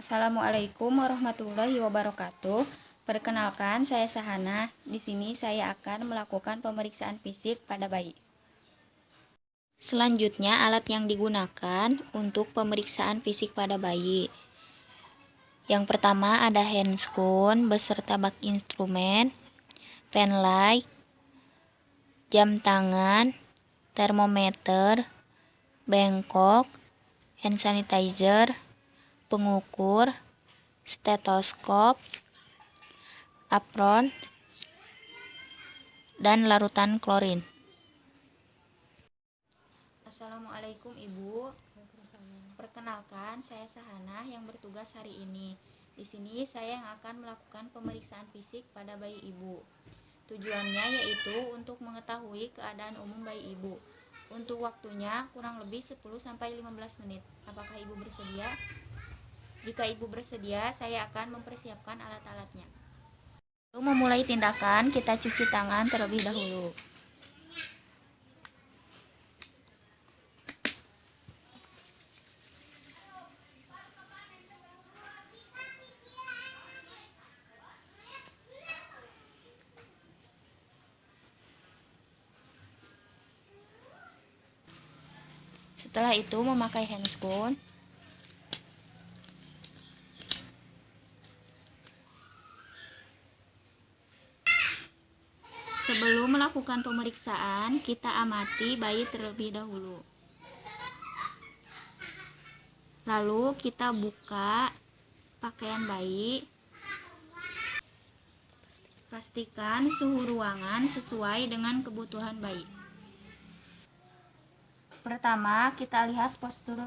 Assalamualaikum warahmatullahi wabarakatuh. Perkenalkan, saya Sahana. Di sini saya akan melakukan pemeriksaan fisik pada bayi. Selanjutnya, alat yang digunakan untuk pemeriksaan fisik pada bayi. Yang pertama ada handscone beserta bak instrumen, penlight, jam tangan, termometer, bengkok, hand sanitizer, pengukur, stetoskop, apron, dan larutan klorin. Assalamualaikum Ibu. Perkenalkan, saya Sahana yang bertugas hari ini. Di sini saya yang akan melakukan pemeriksaan fisik pada bayi Ibu. Tujuannya yaitu untuk mengetahui keadaan umum bayi Ibu. Untuk waktunya kurang lebih 10-15 menit. Apakah Ibu bersedia? Jika Ibu bersedia, saya akan mempersiapkan alat-alatnya. Sebelum memulai tindakan, kita cuci tangan terlebih dahulu. Setelah itu memakai handscone. Sebelum melakukan pemeriksaan, kita amati bayi terlebih dahulu. Lalu kita buka pakaian bayi. Pastikan suhu ruangan sesuai dengan kebutuhan bayi. Pertama, kita lihat postur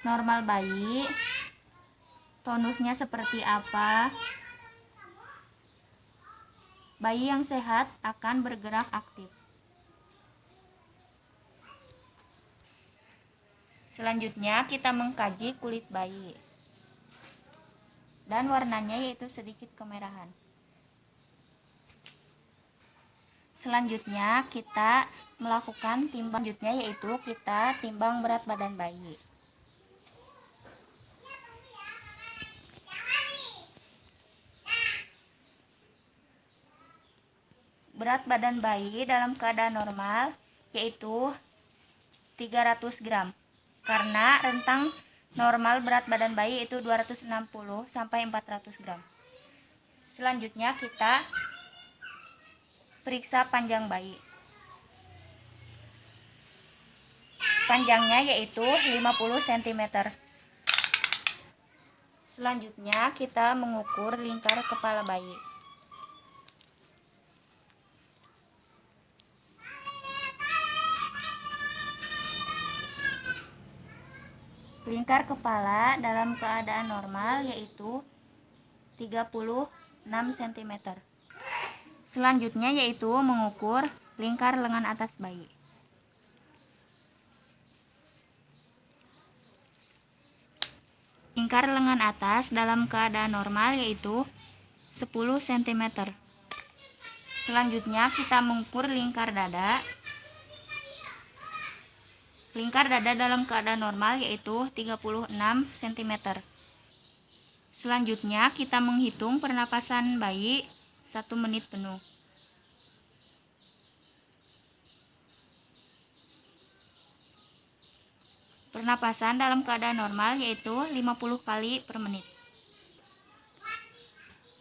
normal bayi. Tonusnya seperti apa? Bayi yang sehat akan bergerak aktif. Selanjutnya, kita mengkaji kulit bayi. Dan warnanya yaitu sedikit kemerahan. Selanjutnya, kita melakukan timbang yaitu kita timbang berat badan bayi. Berat badan bayi dalam keadaan normal yaitu 300 gram. Karena rentang normal berat badan bayi itu 260 sampai 400 gram. Selanjutnya kita periksa panjang bayi. Panjangnya yaitu 50 cm. Selanjutnya kita mengukur lingkar kepala bayi. Lingkar kepala dalam keadaan normal yaitu 36 cm. Selanjutnya yaitu mengukur lingkar lengan atas bayi. Lingkar lengan atas dalam keadaan normal yaitu 10 cm. Selanjutnya kita mengukur lingkar dada. Lingkar dada dalam keadaan normal yaitu 36 cm. Selanjutnya kita menghitung pernapasan bayi 1 menit penuh. Pernapasan dalam keadaan normal yaitu 50 kali per menit.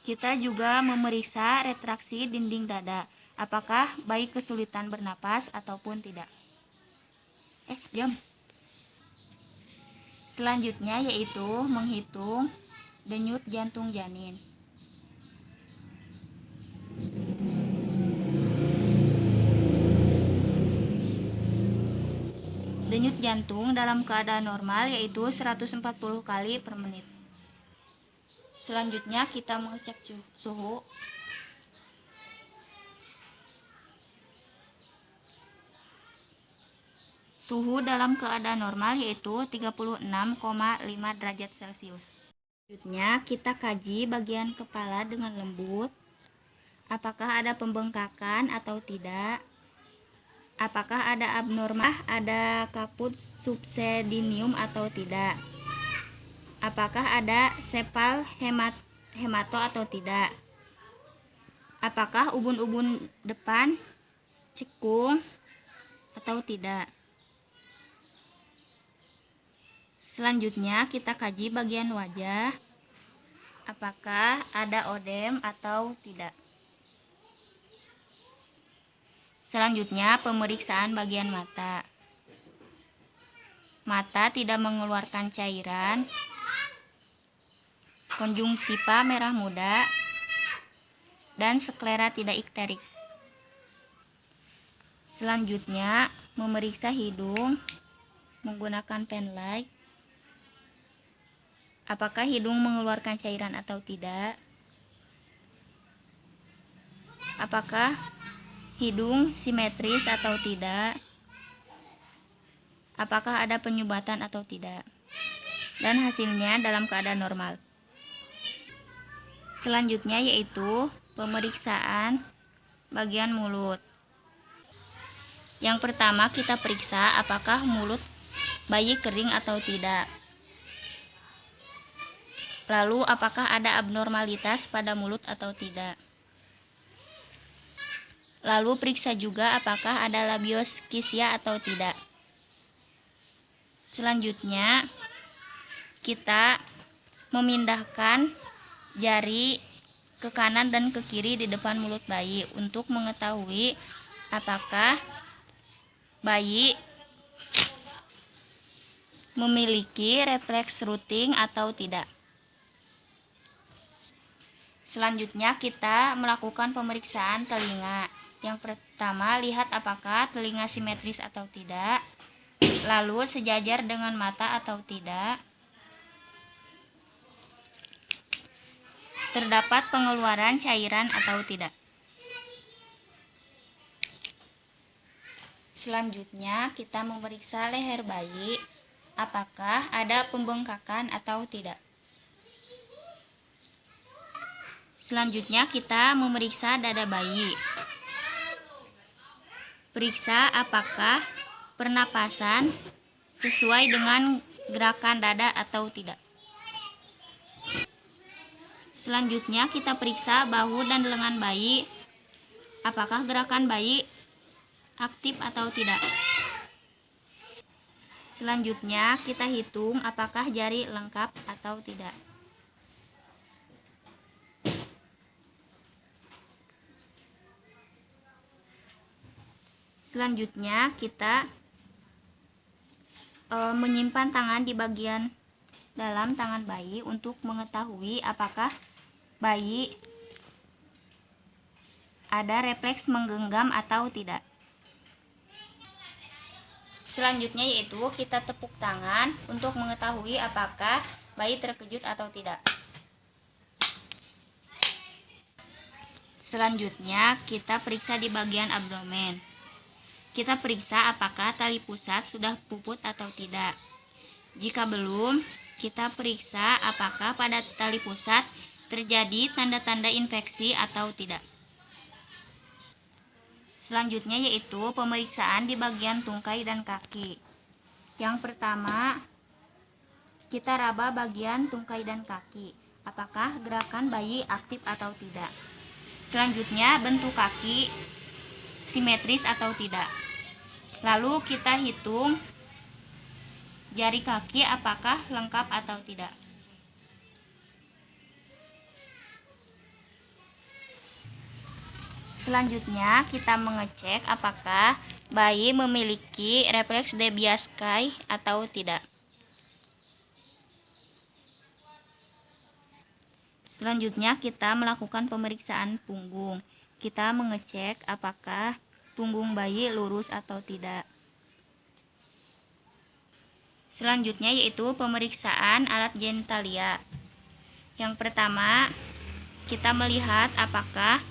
Kita juga memeriksa retraksi dinding dada. Apakah bayi kesulitan bernapas ataupun tidak. Diam. Selanjutnya yaitu menghitung denyut jantung janin. Denyut jantung dalam keadaan normal yaitu 140 kali per menit. Selanjutnya kita mengecek suhu. Suhu dalam keadaan normal yaitu 36,5 derajat Celcius. Selanjutnya kita kaji bagian kepala dengan lembut. Apakah ada pembengkakan atau tidak? Apakah ada abnormal, ada kaput subsedinium atau tidak? Apakah ada sepal hemato atau tidak? Apakah ubun-ubun depan cekung atau tidak? Selanjutnya kita kaji bagian wajah. Apakah ada odem atau tidak? Selanjutnya pemeriksaan bagian mata. Mata tidak mengeluarkan cairan, konjungtiva merah muda, dan sklera tidak ikterik. Selanjutnya memeriksa hidung menggunakan penlight. Apakah hidung mengeluarkan cairan atau tidak? Apakah hidung simetris atau tidak? Apakah ada penyumbatan atau tidak? Dan hasilnya dalam keadaan normal. Selanjutnya yaitu pemeriksaan bagian mulut. Yang pertama kita periksa apakah mulut bayi kering atau tidak. Lalu apakah ada abnormalitas pada mulut atau tidak. Lalu periksa juga apakah ada labioskisia atau tidak. Selanjutnya kita memindahkan jari ke kanan dan ke kiri di depan mulut bayi untuk mengetahui apakah bayi memiliki refleks rooting atau tidak. Selanjutnya kita melakukan pemeriksaan telinga. Yang pertama, lihat apakah telinga simetris atau tidak, lalu sejajar dengan mata atau tidak, terdapat pengeluaran cairan atau tidak. Selanjutnya kita memeriksa leher bayi, apakah ada pembengkakan atau tidak. Selanjutnya kita memeriksa dada bayi. Periksa apakah pernapasan sesuai dengan gerakan dada atau tidak. Selanjutnya kita periksa bahu dan lengan bayi. Apakah gerakan bayi aktif atau tidak. Selanjutnya kita hitung apakah jari lengkap atau tidak. Selanjutnya kita menyimpan tangan di bagian dalam tangan bayi untuk mengetahui apakah bayi ada refleks menggenggam atau tidak. Selanjutnya yaitu kita tepuk tangan untuk mengetahui apakah bayi terkejut atau tidak. Selanjutnya kita periksa di bagian abdomen. Kita periksa apakah tali pusat sudah puput atau tidak. Jika belum, kita periksa apakah pada tali pusat terjadi tanda-tanda infeksi atau tidak. Selanjutnya yaitu pemeriksaan di bagian tungkai dan kaki. Yang pertama, kita raba bagian tungkai dan kaki. Apakah gerakan bayi aktif atau tidak. Selanjutnya, bentuk kaki simetris atau tidak. Lalu kita hitung jari kaki apakah lengkap atau tidak. Selanjutnya kita mengecek apakah bayi memiliki refleks Debiaskai atau tidak. Selanjutnya kita melakukan pemeriksaan punggung. Kita mengecek apakah punggung bayi lurus atau tidak. Selanjutnya yaitu pemeriksaan alat genitalia. Yang pertama, kita melihat apakah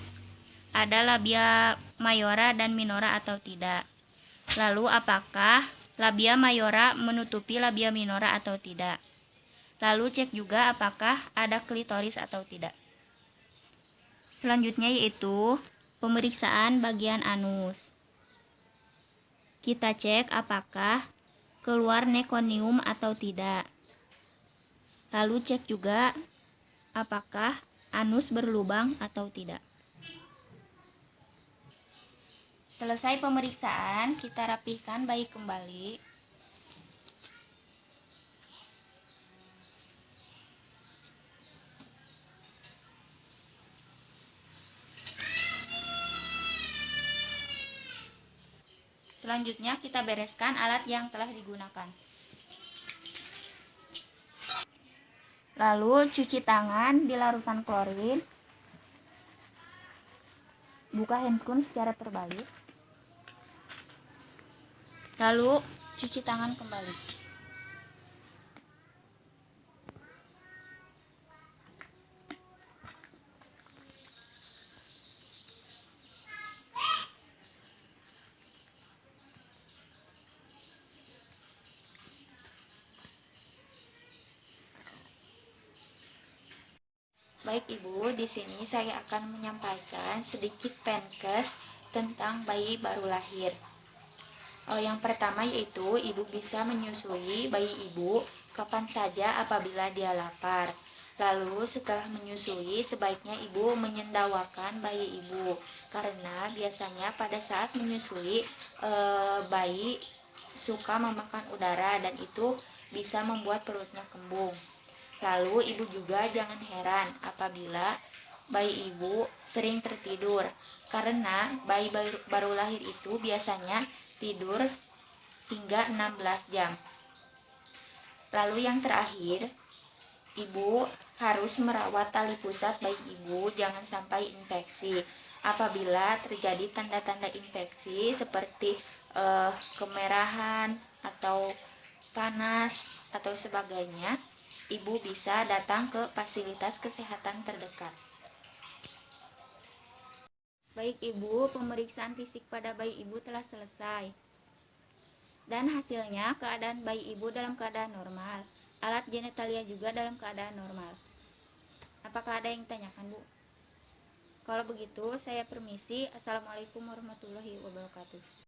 ada labia mayora dan minora atau tidak. Lalu apakah labia mayora menutupi labia minora atau tidak. Lalu cek juga apakah ada klitoris atau tidak. Selanjutnya yaitu pemeriksaan bagian anus. Kita cek apakah keluar mekonium atau tidak. Lalu cek juga apakah anus berlubang atau tidak. Selesai pemeriksaan, kita rapihkan bayi kembali. Selanjutnya kita bereskan alat yang telah digunakan. Lalu cuci tangan di larutan klorin. Buka handphone secara terbalik. Lalu cuci tangan kembali. Baik Ibu, di sini saya akan menyampaikan sedikit penkes tentang bayi baru lahir. Yang pertama yaitu Ibu bisa menyusui bayi Ibu kapan saja apabila dia lapar. Lalu setelah menyusui sebaiknya Ibu menyendawakan bayi Ibu, karena biasanya pada saat menyusui bayi suka memakan udara dan itu bisa membuat perutnya kembung. Lalu Ibu juga jangan heran apabila bayi Ibu sering tertidur, karena bayi baru lahir itu biasanya tidur hingga 16 jam. Lalu yang terakhir, Ibu harus merawat tali pusat bayi Ibu jangan sampai infeksi. Apabila terjadi tanda-tanda infeksi seperti kemerahan atau panas atau sebagainya, Ibu bisa datang ke fasilitas kesehatan terdekat. Baik Ibu, pemeriksaan fisik pada bayi Ibu telah selesai. Dan hasilnya keadaan bayi Ibu dalam keadaan normal. Alat genitalia juga dalam keadaan normal. Apakah ada yang ditanyakan, Bu? Kalau begitu, saya permisi. Assalamualaikum warahmatullahi wabarakatuh.